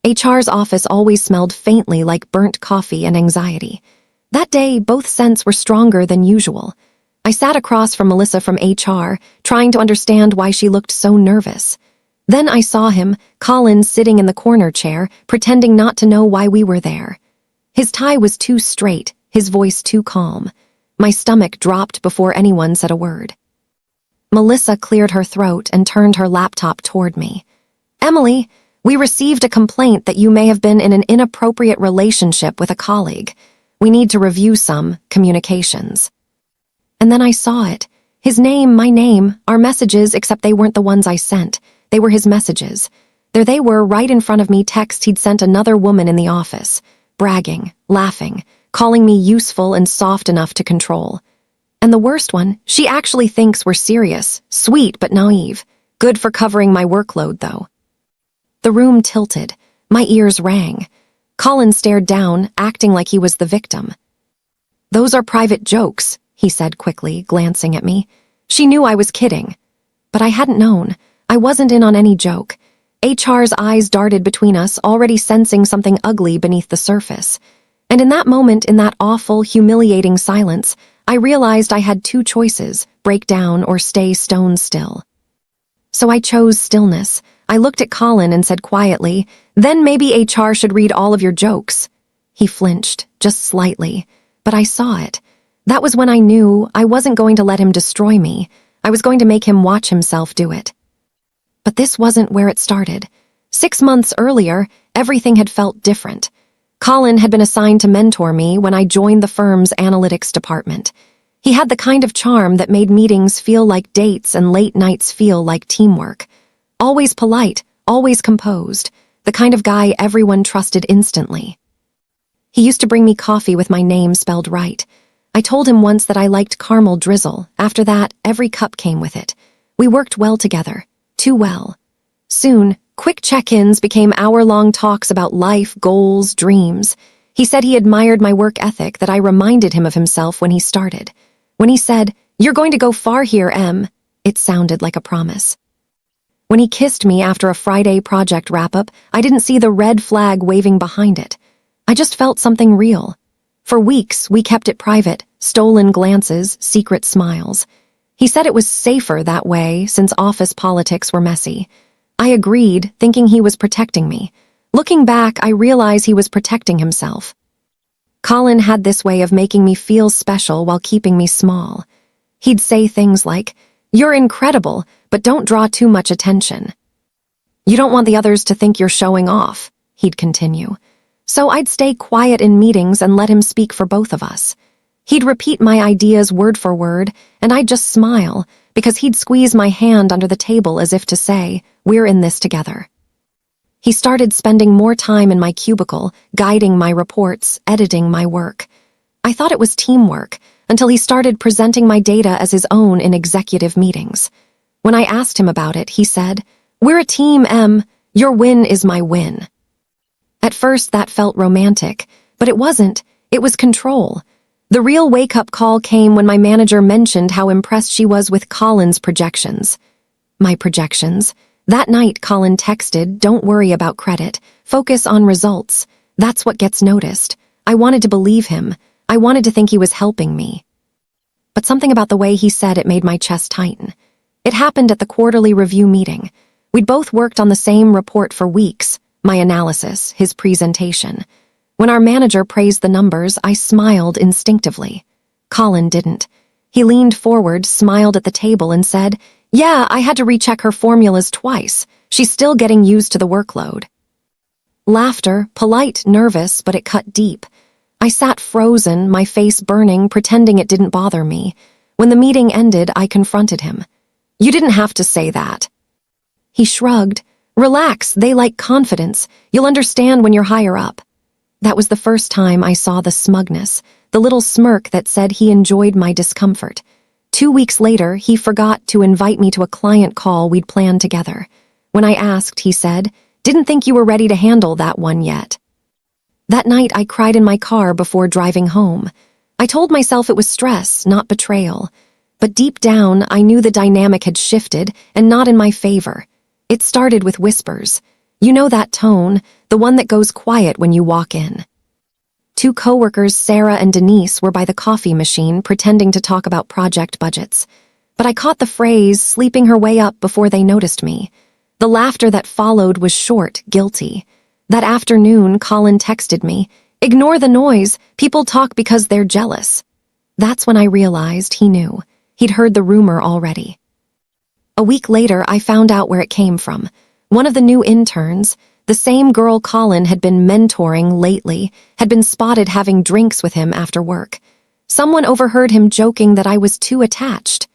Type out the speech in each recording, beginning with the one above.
HR's office always smelled faintly like burnt coffee and anxiety. That day, both scents were stronger than usual. I sat across from Melissa from HR, trying to understand why she looked so nervous. Then I saw him, Colin, sitting in the corner chair, pretending not to know why we were there. His tie was too straight, his voice too calm. My stomach dropped before anyone said a word. Melissa cleared her throat and turned her laptop toward me. "Emily, we received a complaint that you may have been in an inappropriate relationship with a colleague. We need to review some communications." And then I saw it. His name, my name, our messages, except they weren't the ones I sent. They were his messages. There they were, right in front of me, texts he'd sent another woman in the office, bragging, laughing, calling me useful and soft enough to control. And the worst one, she actually thinks we're serious, sweet but naive. Good for covering my workload, though. The room tilted. My ears rang. Colin stared down, acting like he was the victim. "Those are private jokes," he said quickly, glancing at me. She knew I was kidding. But I hadn't known. I wasn't in on any joke. HR's eyes darted between us, already sensing something ugly beneath the surface. And in that moment, in that awful, humiliating silence, I realized I had two choices: break down or stay stone still. So I chose stillness. I looked at Colin and said quietly, "Then maybe HR should read all of your jokes." He flinched, just slightly, but I saw it. That was when I knew I wasn't going to let him destroy me. I was going to make him watch himself do it. But this wasn't where it started. 6 months earlier, everything had felt different. Colin had been assigned to mentor me when I joined the firm's analytics department. He had the kind of charm that made meetings feel like dates and late nights feel like teamwork. Always polite, always composed, the kind of guy everyone trusted instantly. He used to bring me coffee with my name spelled right. I told him once that I liked caramel drizzle. After that, every cup came with it. We worked well together. Too well. Soon, quick check-ins became hour-long talks about life, goals, dreams. He said he admired my work ethic, that I reminded him of himself when he started. When he said, "You're going to go far here, Em," it sounded like a promise. When he kissed me after a Friday project wrap-up, I didn't see the red flag waving behind it. I just felt something real. For weeks, we kept it private, stolen glances, secret smiles. He said it was safer that way since office politics were messy. I agreed, thinking he was protecting me. Looking back, I realize he was protecting himself. Colin had this way of making me feel special while keeping me small. He'd say things like, "You're incredible, but don't draw too much attention." "You don't want the others to think you're showing off," he'd continue. So I'd stay quiet in meetings and let him speak for both of us. He'd repeat my ideas word for word, and I'd just smile, because he'd squeeze my hand under the table as if to say, "We're in this together." He started spending more time in my cubicle, guiding my reports, editing my work. I thought it was teamwork, until he started presenting my data as his own in executive meetings. When I asked him about it, he said, "We're a team, Em. Your win is my win." At first, that felt romantic, but it wasn't. It was control. The real wake-up call came when my manager mentioned how impressed she was with Colin's projections. My projections? That night, Colin texted, "Don't worry about credit. Focus on results. That's what gets noticed." I wanted to believe him. I wanted to think he was helping me. But something about the way he said it made my chest tighten. It happened at the quarterly review meeting. We'd both worked on the same report for weeks, my analysis, his presentation. When our manager praised the numbers, I smiled instinctively. Colin didn't. He leaned forward, smiled at the table, and said, "Yeah, I had to recheck her formulas twice. She's still getting used to the workload." Laughter, polite, nervous, but it cut deep. I sat frozen, my face burning, pretending it didn't bother me. When the meeting ended, I confronted him. "You didn't have to say that." He shrugged. "Relax, they like confidence. You'll understand when you're higher up." That was the first time I saw the smugness, the little smirk that said he enjoyed my discomfort. 2 weeks later, he forgot to invite me to a client call we'd planned together. When I asked, he said, "Didn't think you were ready to handle that one yet." That night, I cried in my car before driving home. I told myself it was stress, not betrayal. But deep down, I knew the dynamic had shifted, and not in my favor. It started with whispers. You know that tone, the one that goes quiet when you walk in. Two coworkers, Sarah and Denise, were by the coffee machine pretending to talk about project budgets. But I caught the phrase sleeping her way up before they noticed me. The laughter that followed was short, guilty. That afternoon, Colin texted me, "Ignore the noise, people talk because they're jealous." That's when I realized he knew. He'd heard the rumor already. A week later, I found out where it came from. One of the new interns, the same girl Colin had been mentoring lately, had been spotted having drinks with him after work. Someone overheard him joking that I was too attached.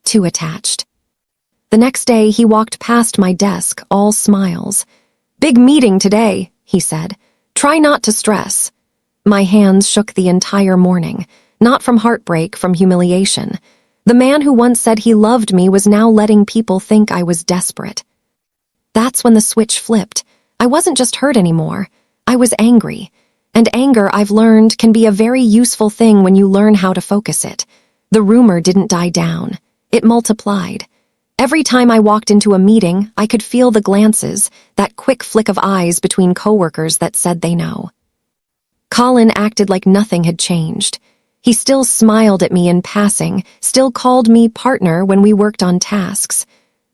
Too attached. The next day, he walked past my desk, all smiles. "Big meeting today," he said. "Try not to stress." My hands shook the entire morning, not from heartbreak, from humiliation. The man who once said he loved me was now letting people think I was desperate. That's when the switch flipped. I wasn't just hurt anymore. I was angry. And anger, I've learned, can be a very useful thing when you learn how to focus it. The rumor didn't die down. It multiplied. Every time I walked into a meeting, I could feel the glances, that quick flick of eyes between coworkers that said they know. Colin acted like nothing had changed. He still smiled at me in passing, still called me partner when we worked on tasks.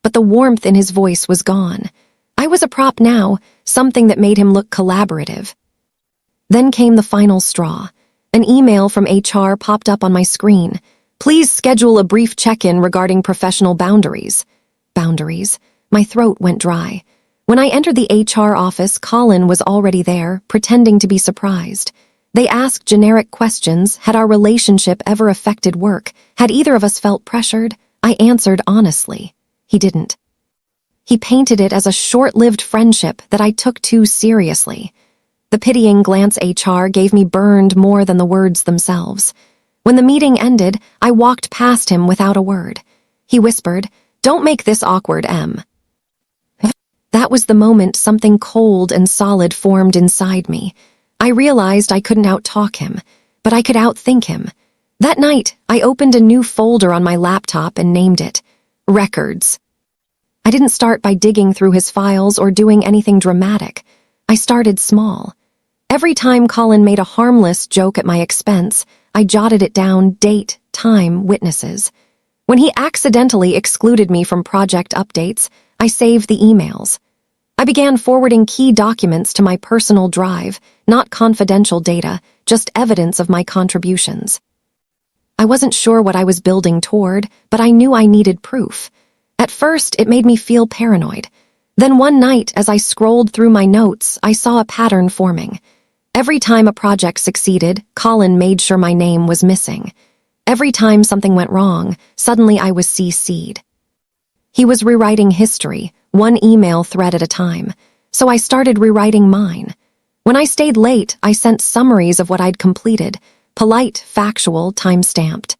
But the warmth in his voice was gone. I was a prop now, something that made him look collaborative. Then came the final straw. An email from HR popped up on my screen. "Please schedule a brief check-in regarding professional boundaries." Boundaries? My throat went dry. When I entered the HR office, Colin was already there, pretending to be surprised. They asked generic questions. Had our relationship ever affected work? Had either of us felt pressured? I answered honestly. He didn't. He painted it as a short-lived friendship that I took too seriously. The pitying glance HR gave me burned more than the words themselves. When the meeting ended, I walked past him without a word. He whispered, "Don't make this awkward, Em." That was the moment something cold and solid formed inside me. I realized I couldn't out-talk him, but I could out-think him. That night, I opened a new folder on my laptop and named it Records. I didn't start by digging through his files or doing anything dramatic. I started small. Every time Colin made a harmless joke at my expense, I jotted it down: date, time, witnesses. When he accidentally excluded me from project updates, I saved the emails. I began forwarding key documents to my personal drive, not confidential data, just evidence of my contributions. I wasn't sure what I was building toward, but I knew I needed proof. At first, it made me feel paranoid. Then one night, as I scrolled through my notes, I saw a pattern forming. Every time a project succeeded, Colin made sure my name was missing. Every time something went wrong, suddenly I was CC'd. He was rewriting history, one email thread at a time, so I started rewriting mine. When I stayed late, I sent summaries of what I'd completed, polite, factual, time-stamped.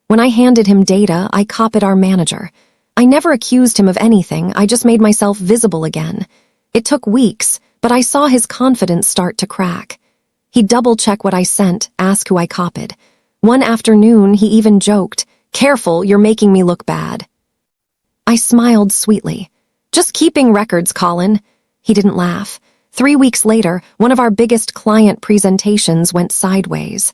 When I handed him data, I copied our manager. I never accused him of anything, I just made myself visible again. It took weeks, but I saw his confidence start to crack. He'd double-check what I sent, ask who I copied. One afternoon, he even joked, "Careful, you're making me look bad." I smiled sweetly. "Just keeping records, Colin." He didn't laugh. 3 weeks later, one of our biggest client presentations went sideways.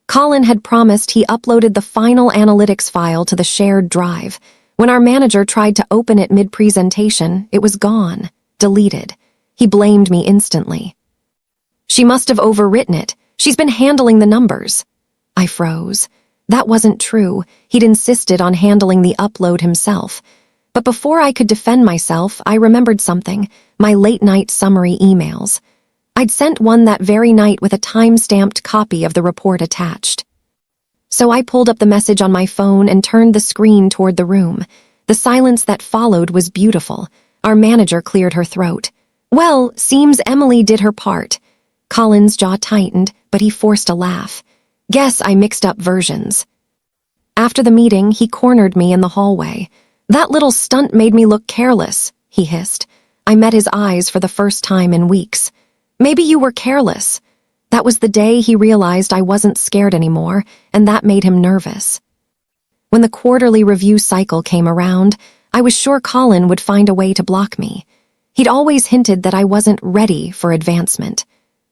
Colin had promised he uploaded the final analytics file to the shared drive. When our manager tried to open it mid-presentation, it was gone, deleted. He blamed me instantly. "She must have overwritten it. She's been handling the numbers." I froze. That wasn't true. He'd insisted on handling the upload himself. But before I could defend myself, I remembered something: my late-night summary emails. I'd sent one that very night with a time-stamped copy of the report attached. So I pulled up the message on my phone and turned the screen toward the room. The silence that followed was beautiful. Our manager cleared her throat. "Well, seems Emily did her part." Colin's jaw tightened, but he forced a laugh. "Guess I mixed up versions." After the meeting, he cornered me in the hallway. "That little stunt made me look careless," he hissed. I met his eyes for the first time in weeks. "Maybe you were careless." That was the day he realized I wasn't scared anymore, and that made him nervous. When the quarterly review cycle came around, I was sure Colin would find a way to block me. He'd always hinted that I wasn't ready for advancement.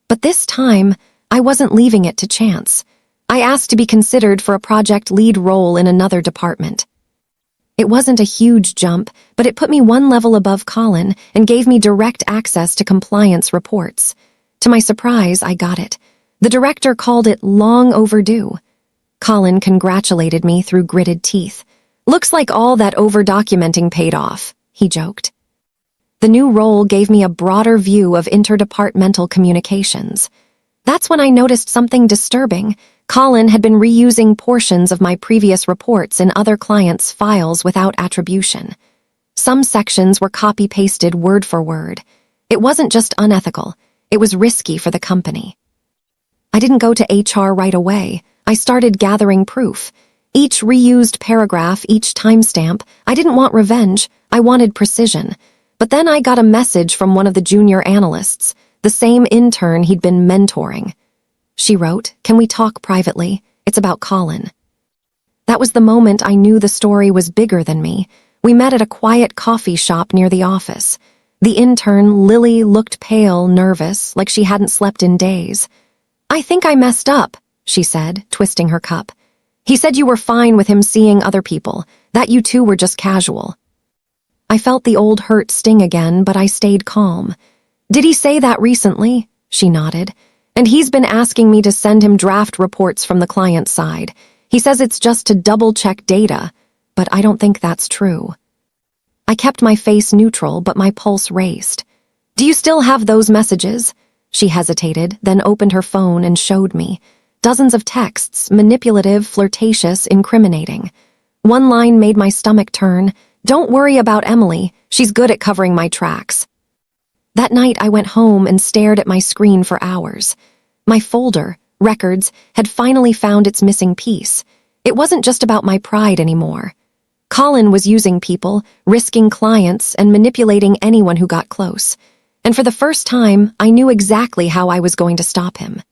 But this time, I wasn't leaving it to chance. I asked to be considered for a project lead role in another department. It wasn't a huge jump, but it put me one level above Colin and gave me direct access to compliance reports. To my surprise, I got it. The director called it long overdue. Colin congratulated me through gritted teeth. "Looks like all that over-documenting paid off," he joked. The new role gave me a broader view of interdepartmental communications. That's when I noticed something disturbing. Colin had been reusing portions of my previous reports in other clients' files without attribution. Some sections were copy-pasted word for word. It wasn't just unethical, it was risky for the company. I didn't go to HR right away. I started gathering proof. Each reused paragraph, each timestamp. I didn't want revenge, I wanted precision. But then I got a message from one of the junior analysts, the same intern he'd been mentoring. She wrote, "Can we talk privately? It's about Colin." That was the moment I knew the story was bigger than me. We met at a quiet coffee shop near the office. The intern, Lily, looked pale, nervous, like she hadn't slept in days. "I think I messed up," she said, twisting her cup. "He said you were fine with him seeing other people, that you two were just casual." I felt the old hurt sting again, but I stayed calm. "Did he say that recently?" She nodded. "And he's been asking me to send him draft reports from the client side. He says it's just to double-check data, but I don't think that's true." I kept my face neutral, but my pulse raced. "Do you still have those messages?" She hesitated, then opened her phone and showed me. Dozens of texts, manipulative, flirtatious, incriminating. One line made my stomach turn. "Don't worry about Emily, she's good at covering my tracks." That night I went home and stared at my screen for hours. My folder, records, had finally found its missing piece. It wasn't just about my pride anymore. Colin was using people, risking clients, and manipulating anyone who got close. And for the first time, I knew exactly how I was going to stop him.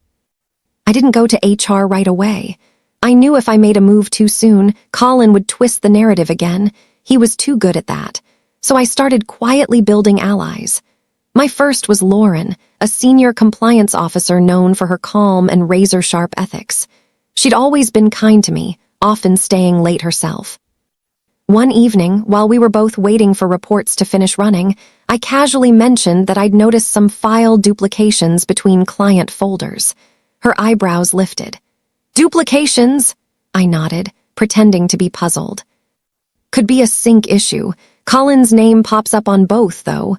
I didn't go to HR right away. I knew if I made a move too soon, Colin would twist the narrative again. He was too good at that. So I started quietly building allies. My first was Lauren, a senior compliance officer known for her calm and razor-sharp ethics. She'd always been kind to me, often staying late herself. One evening, while we were both waiting for reports to finish running, I casually mentioned that I'd noticed some file duplications between client folders. Her eyebrows lifted. "Duplications?" I nodded, pretending to be puzzled. "Could be a sync issue. Colin's name pops up on both, though."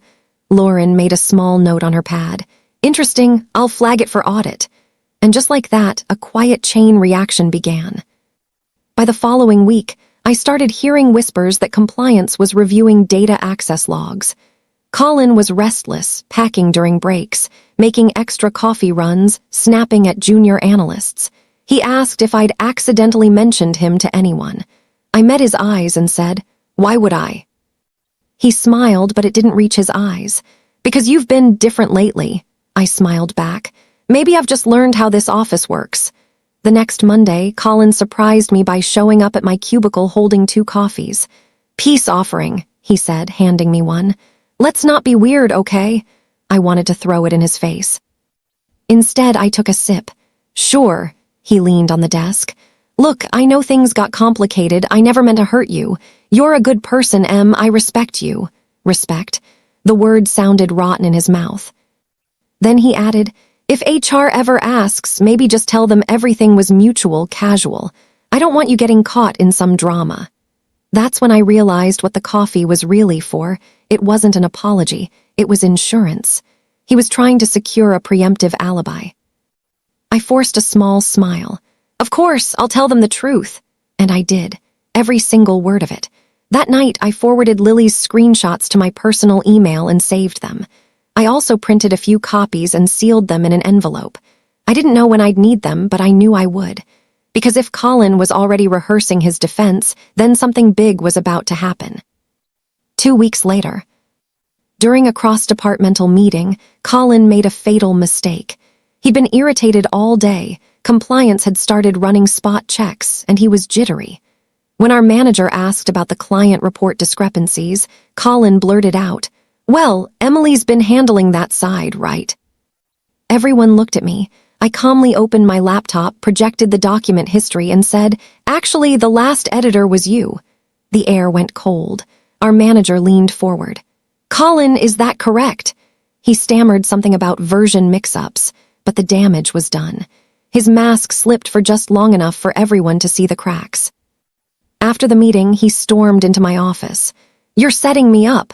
Lauren made a small note on her pad. "Interesting, I'll flag it for audit." And just like that, a quiet chain reaction began. By the following week, I started hearing whispers that compliance was reviewing data access logs. Colin was restless, packing during breaks, making extra coffee runs, snapping at junior analysts. He asked if I'd accidentally mentioned him to anyone. I met his eyes and said, "Why would I?" He smiled, but it didn't reach his eyes. "Because you've been different lately," I smiled back. "Maybe I've just learned how this office works." The next Monday, Colin surprised me by showing up at my cubicle holding 2 coffees. "Peace offering," he said, handing me one. "Let's not be weird, okay?" I wanted to throw it in his face. Instead, I took a sip. "Sure," he leaned on the desk. "Look, I know things got complicated. I never meant to hurt you. You're a good person, Em. I respect you." Respect? The word sounded rotten in his mouth. Then he added, "If HR ever asks, maybe just tell them everything was mutual, casual. I don't want you getting caught in some drama." That's when I realized what the coffee was really for. It wasn't an apology. It was insurance. He was trying to secure a preemptive alibi. I forced a small smile. "Of course, I'll tell them the truth." And I did. Every single word of it. That night, I forwarded Lily's screenshots to my personal email and saved them. I also printed a few copies and sealed them in an envelope. I didn't know when I'd need them, but I knew I would. Because if Colin was already rehearsing his defense, then something big was about to happen. 2 weeks later, during a cross-departmental meeting, Colin made a fatal mistake. He'd been irritated all day. Compliance had started running spot checks, and he was jittery. When our manager asked about the client report discrepancies, Colin blurted out, Well, Emily's been handling that side, right? Everyone looked at me. I calmly opened my laptop, projected the document history, and said, "Actually, the last editor was you." The air went cold. Our manager leaned forward. "Colin, is that correct?" He stammered something about version mix-ups, but the damage was done. His mask slipped for just long enough for everyone to see the cracks. After the meeting, he stormed into my office. "You're setting me up."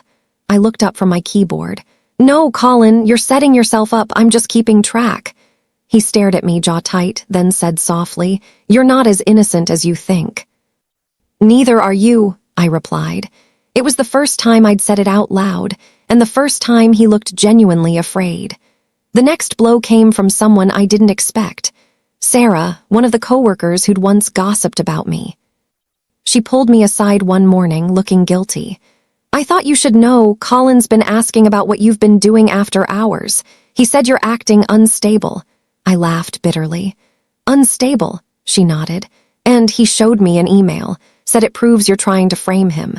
I looked up from my keyboard. "No, Colin, you're setting yourself up. I'm just keeping track." He stared at me, jaw tight, then said softly, "You're not as innocent as you think." "Neither are you," I replied. It was the first time I'd said it out loud, and the first time he looked genuinely afraid. The next blow came from someone I didn't expect. Sarah, one of the coworkers who'd once gossiped about me. She pulled me aside one morning, looking guilty. "I thought you should know, Colin's been asking about what you've been doing after hours. He said you're acting unstable." I laughed bitterly. "Unstable," she nodded. "And he showed me an email, said it proves you're trying to frame him."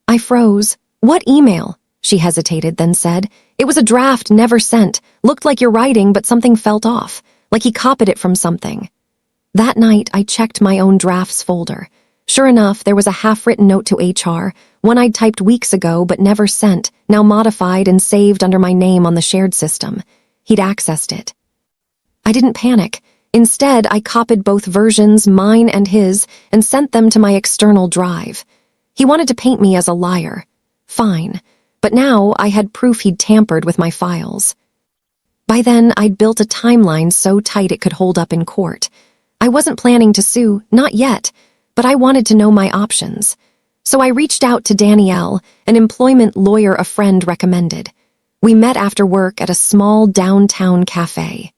I froze. "What email?" She hesitated, then said, "It was a draft never sent. Looked like your writing, but something felt off, like he copied it from something." That night, I checked my own drafts folder. Sure enough, there was a half-written note to HR, one I'd typed weeks ago but never sent, now modified and saved under my name on the shared system. He'd accessed it. I didn't panic. Instead, I copied both versions, mine and his, and sent them to my external drive. He wanted to paint me as a liar. Fine. But now I had proof he'd tampered with my files. By then, I'd built a timeline so tight it could hold up in court. I wasn't planning to sue, not yet, but I wanted to know my options. So I reached out to Danielle, an employment lawyer a friend recommended. We met after work at a small downtown cafe.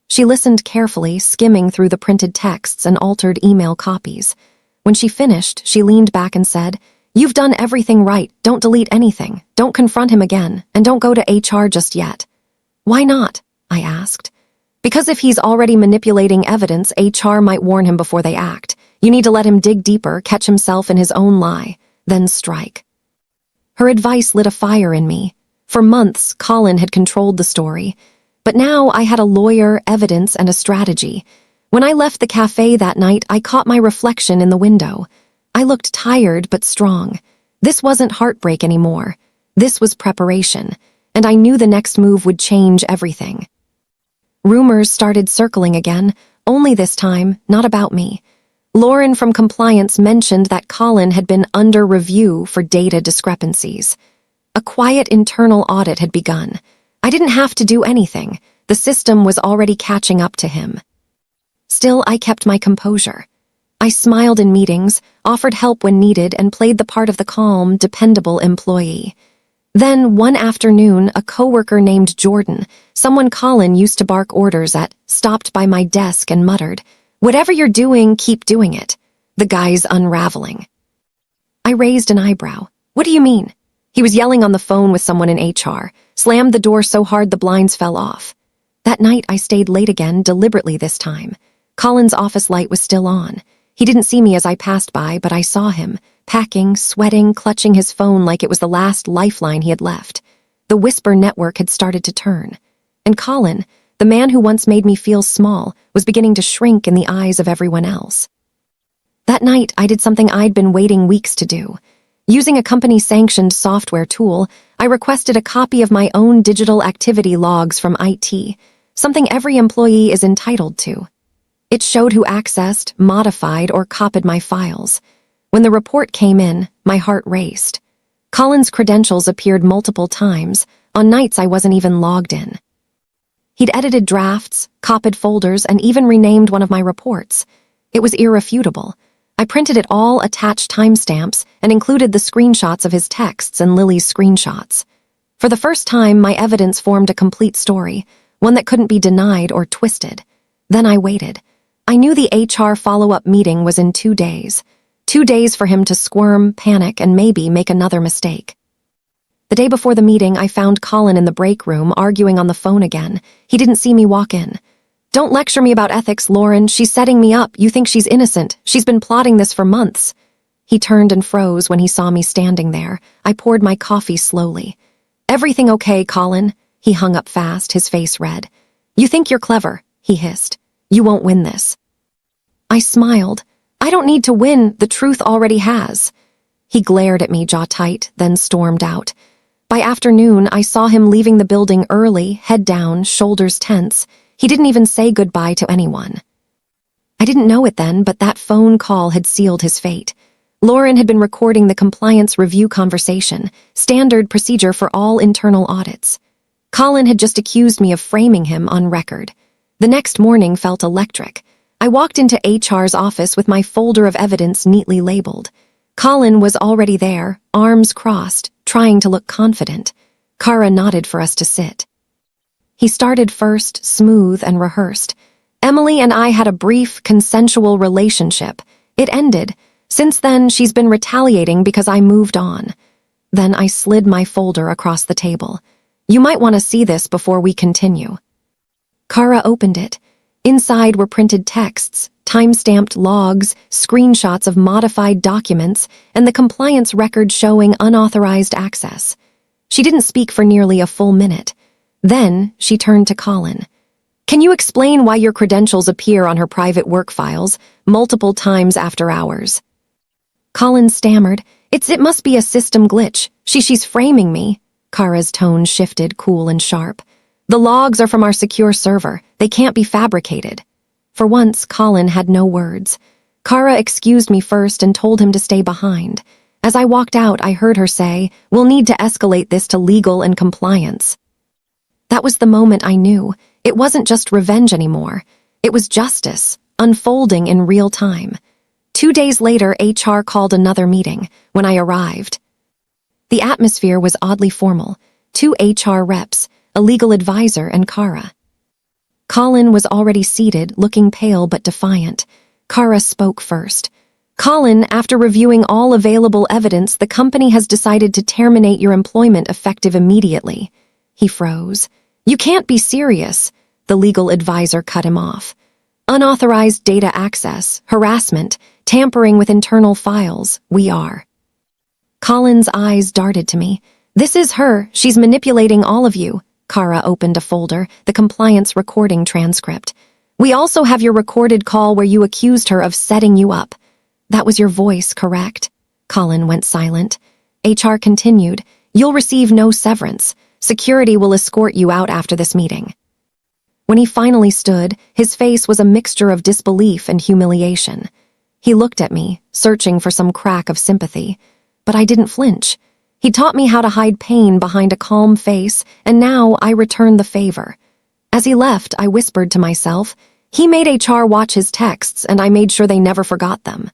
She listened carefully, skimming through the printed texts and altered email copies. When she finished, she leaned back and said, "You've done everything right. Don't delete anything. Don't confront him again. And don't go to HR just yet." "Why not?" I asked. "Because if he's already manipulating evidence, HR might warn him before they act. You need to let him dig deeper, catch himself in his own lie, then strike." Her advice lit a fire in me. For months, Colin had controlled the story. But now I had a lawyer, evidence, and a strategy. When I left the cafe that night, I caught my reflection in the window. I looked tired but strong. This wasn't heartbreak anymore. This was preparation, and I knew the next move would change everything. Rumors started circling again, only this time, not about me. Lauren from compliance mentioned that Colin had been under review for data discrepancies. A quiet internal audit had begun. I didn't have to do anything. The system was already catching up to him. Still, I kept my composure. I smiled in meetings, offered help when needed, and played the part of the calm, dependable employee. Then, one afternoon, a coworker named Jordan, someone Colin used to bark orders at, stopped by my desk and muttered, "Whatever you're doing, keep doing it." The guy's unraveling. I raised an eyebrow. "What do you mean?" He was yelling on the phone with someone in HR, slammed the door so hard the blinds fell off. That night, I stayed late again, deliberately this time. Colin's office light was still on. He didn't see me as I passed by, but I saw him, packing, sweating, clutching his phone like it was the last lifeline he had left. The Whisper network had started to turn. And Colin, the man who once made me feel small, was beginning to shrink in the eyes of everyone else. That night, I did something I'd been waiting weeks to do. Using a company-sanctioned software tool, I requested a copy of my own digital activity logs from IT, something every employee is entitled to. It showed who accessed, modified, or copied my files. When the report came in, my heart raced. Colin's credentials appeared multiple times, on nights I wasn't even logged in. He'd edited drafts, copied folders, and even renamed one of my reports. It was irrefutable. I printed it all, attached timestamps, and included the screenshots of his texts and Lily's screenshots. For the first time, my evidence formed a complete story, one that couldn't be denied or twisted. Then I waited. I knew the HR follow-up meeting was in 2 days. 2 days for him to squirm, panic, and maybe make another mistake. The day before the meeting, I found Colin in the break room arguing on the phone again. He didn't see me walk in. "Don't lecture me about ethics, Lauren. She's setting me up. You think she's innocent. She's been plotting this for months." He turned and froze when he saw me standing there. I poured my coffee slowly. "Everything okay, Colin?" He hung up fast, his face red. "You think you're clever," he hissed. "You won't win this." I smiled. "I don't need to win, the truth already has." He glared at me, jaw tight, then stormed out. By afternoon, I saw him leaving the building early, head down, shoulders tense. He didn't even say goodbye to anyone. I didn't know it then, but that phone call had sealed his fate. Lauren had been recording the compliance review conversation, standard procedure for all internal audits. Colin had just accused me of framing him on record. The next morning felt electric. I walked into HR's office with my folder of evidence neatly labeled. Colin was already there, arms crossed, trying to look confident. Kara nodded for us to sit. He started first, smooth and rehearsed. "Emily and I had a brief, consensual relationship. It ended. Since then, she's been retaliating because I moved on." Then I slid my folder across the table. "You might want to see this before we continue." Kara opened it. Inside were printed texts, time-stamped logs, screenshots of modified documents, and the compliance record showing unauthorized access. She didn't speak for nearly a full minute. Then she turned to Colin. "Can you explain why your credentials appear on her private work files multiple times after hours?" Colin stammered. It must be a system glitch. She's framing me." Kara's tone shifted, cool and sharp. "The logs are from our secure server. They can't be fabricated." For once, Colin had no words. Kara excused me first and told him to stay behind. As I walked out, I heard her say, "We'll need to escalate this to legal and compliance." That was the moment I knew. It wasn't just revenge anymore. It was justice, unfolding in real time. 2 days later, HR called another meeting. When I arrived, the atmosphere was oddly formal. 2 HR reps, a legal advisor, and Kara. Colin was already seated, looking pale but defiant. Kara spoke first. "Colin, after reviewing all available evidence, the company has decided to terminate your employment effective immediately." He froze. "You can't be serious." The legal advisor cut him off. "Unauthorized data access, harassment, tampering with internal files, we are." Colin's eyes darted to me. "This is her. She's manipulating all of you." Kara opened a folder, the compliance recording transcript. "We also have your recorded call where you accused her of setting you up." "That was your voice, correct?" Colin went silent. HR continued, "You'll receive no severance. Security will escort you out after this meeting." When he finally stood, his face was a mixture of disbelief and humiliation. He looked at me, searching for some crack of sympathy. But I didn't flinch. He taught me how to hide pain behind a calm face, and now I returned the favor. As he left, I whispered to myself, "He made HR watch his texts, and I made sure they never forgot them."